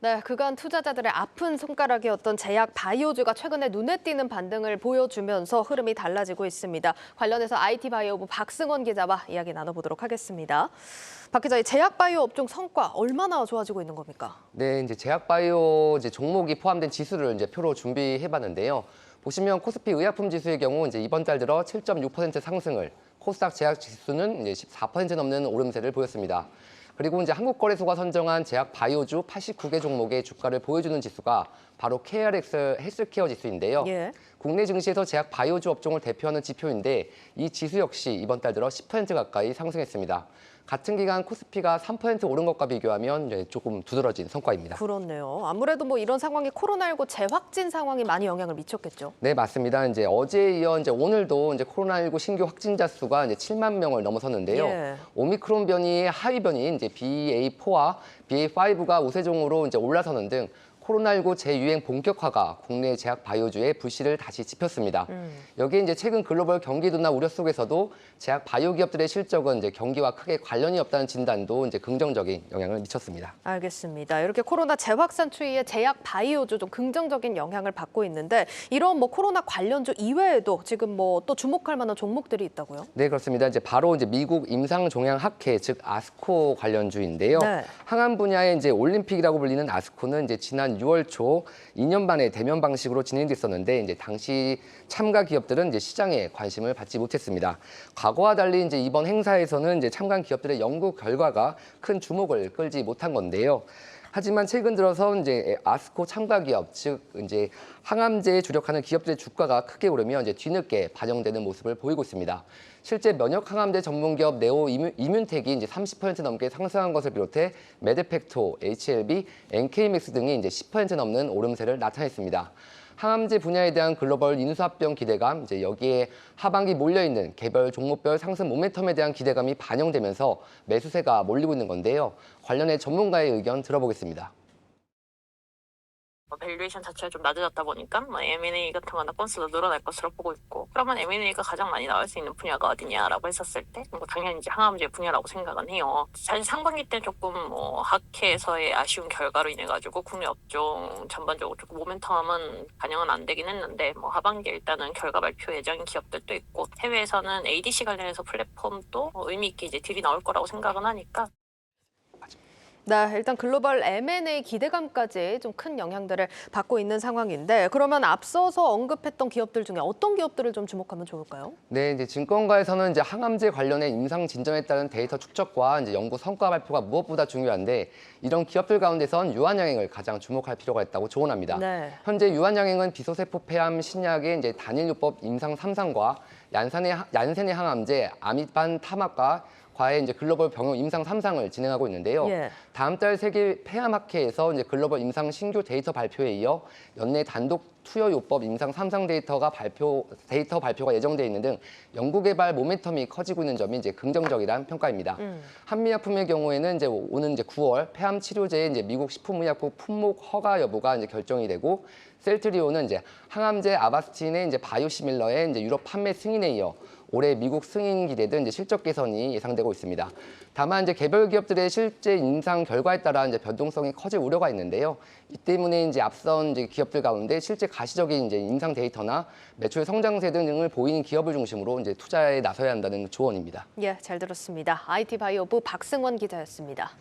네, 그간 투자자들의 아픈 손가락이었던 제약 바이오주가 최근에 눈에 띄는 반등을 보여주면서 흐름이 달라지고 있습니다. 관련해서 IT 바이오부 박승원 기자와 이야기 나눠보도록 하겠습니다. 박 기자, 이 제약 바이오 업종 성과 얼마나 좋아지고 있는 겁니까? 네, 이제 제약 바이오 종목이 포함된 지수를 표로 준비해봤는데요. 보시면 코스피 의약품 지수의 경우 이번 달 들어 7.6% 상승을, 코스닥 제약 지수는 14% 넘는 오름세를 보였습니다. 그리고 한국거래소가 선정한 제약 바이오주 89개 종목의 주가를 보여주는 지수가 바로 KRX 헬스케어 지수인데요. 예. 국내 증시에서 제약 바이오주 업종을 대표하는 지표인데 이 지수 역시 이번 달 들어 10% 가까이 상승했습니다. 같은 기간 코스피가 3% 오른 것과 비교하면 조금 두드러진 성과입니다. 그렇네요. 아무래도 이런 상황이 코로나19 재확진 상황이 많이 영향을 미쳤겠죠? 네, 맞습니다. 어제에 이어 오늘도 코로나19 신규 확진자 수가 7만 명을 넘어섰는데요. 예. 오미크론 변이의 하위 변이인 BA4와 BA5가 우세종으로 올라서는 등 코로나19 재유행 본격화가 국내 제약 바이오주의 불씨를 다시 지폈습니다. 여기에 최근 글로벌 경기 둔화 우려 속에서도 제약 바이오 기업들의 실적은 경기와 크게 관련이 없다는 진단도 긍정적인 영향을 미쳤습니다. 알겠습니다. 이렇게 코로나 재확산 추이에 제약 바이오주 좀 긍정적인 영향을 받고 있는데 이런 코로나 관련주 이외에도 지금 또 주목할 만한 종목들이 있다고요? 네, 그렇습니다. 바로 미국 임상종양학회 즉 아스코 관련주인데요. 네. 항암 분야의 올림픽이라고 불리는 아스코는 지난 6월 초 2년 만에 대면 방식으로 진행됐었는데 당시 참가 기업들은 시장에 관심을 받지 못했습니다. 과거와 달리 이번 행사에서는 참가 기업들의 연구 결과가 큰 주목을 끌지 못한 건데요. 하지만 최근 들어서 아스코 참가 기업, 즉 항암제에 주력하는 기업들의 주가가 크게 오르며 뒤늦게 반영되는 모습을 보이고 있습니다. 실제 면역 항암제 전문 기업 네오 이뮨텍이 30% 넘게 상승한 것을 비롯해 메드팩토, HLB, NK맥스 등이 10% 넘는 오름세를 나타냈습니다. 항암제 분야에 대한 글로벌 인수합병 기대감, 여기에 하반기 몰려있는 개별 종목별 상승 모멘텀에 대한 기대감이 반영되면서 매수세가 몰리고 있는 건데요. 관련해 전문가의 의견 들어보겠습니다. 밸류에이션 자체가 좀 낮아졌다 보니까 M&A 같은 거나 건수도 늘어날 것으로 보고 있고, 그러면 M&A가 가장 많이 나올 수 있는 분야가 어디냐라고 했었을 때 당연히 항암제 분야라고 생각은 해요. 사실 상반기 때 조금 학회에서의 아쉬운 결과로 인해 가지고 국내 업종 전반적으로 조금 모멘텀은 반영은 안 되긴 했는데 하반기에 일단은 결과 발표 예정인 기업들도 있고, 해외에서는 ADC 관련해서 플랫폼도 의미 있게 딜이 나올 거라고 생각은 하니까. 네, 일단 글로벌 M&A 기대감까지 좀 큰 영향들을 받고 있는 상황인데 그러면 앞서서 언급했던 기업들 중에 어떤 기업들을 좀 주목하면 좋을까요? 네, 증권가에서는 항암제 관련해 임상 진전에 따른 데이터 축적과 연구 성과 발표가 무엇보다 중요한데 이런 기업들 가운데선 유한양행을 가장 주목할 필요가 있다고 조언합니다. 네. 현재 유한양행은 비소세포 폐암 신약의 단일요법 임상 3상과 얀센의 항암제 아미반 타막과 과의 글로벌 병용 임상 3상을 진행하고 있는데요. 예. 다음 달 세계 폐암학회에서 글로벌 임상 신규 데이터 발표에 이어 연내 단독 투여요법 임상 3상 데이터 발표가 예정돼 있는 등 연구개발 모멘텀이 커지고 있는 점이 긍정적이라는 평가입니다. 한미약품의 경우에는 오는 9월 폐암 치료제의 미국 식품의약품 품목 허가 여부가 결정이 되고, 셀트리온은 항암제 아바스틴의 바이오시밀러의 유럽 판매 승인에 이어 올해 미국 승인 기대된 실적 개선이 예상되고 있습니다. 다만 개별 기업들의 실제 임상 결과에 따라 변동성이 커질 우려가 있는데요. 이 때문에 앞선 기업들 가운데 실제 가시적인 임상 데이터나 매출 성장세 등을 보이는 기업을 중심으로 투자에 나서야 한다는 조언입니다. 예, 잘 들었습니다. IT 바이오부 박승원 기자였습니다.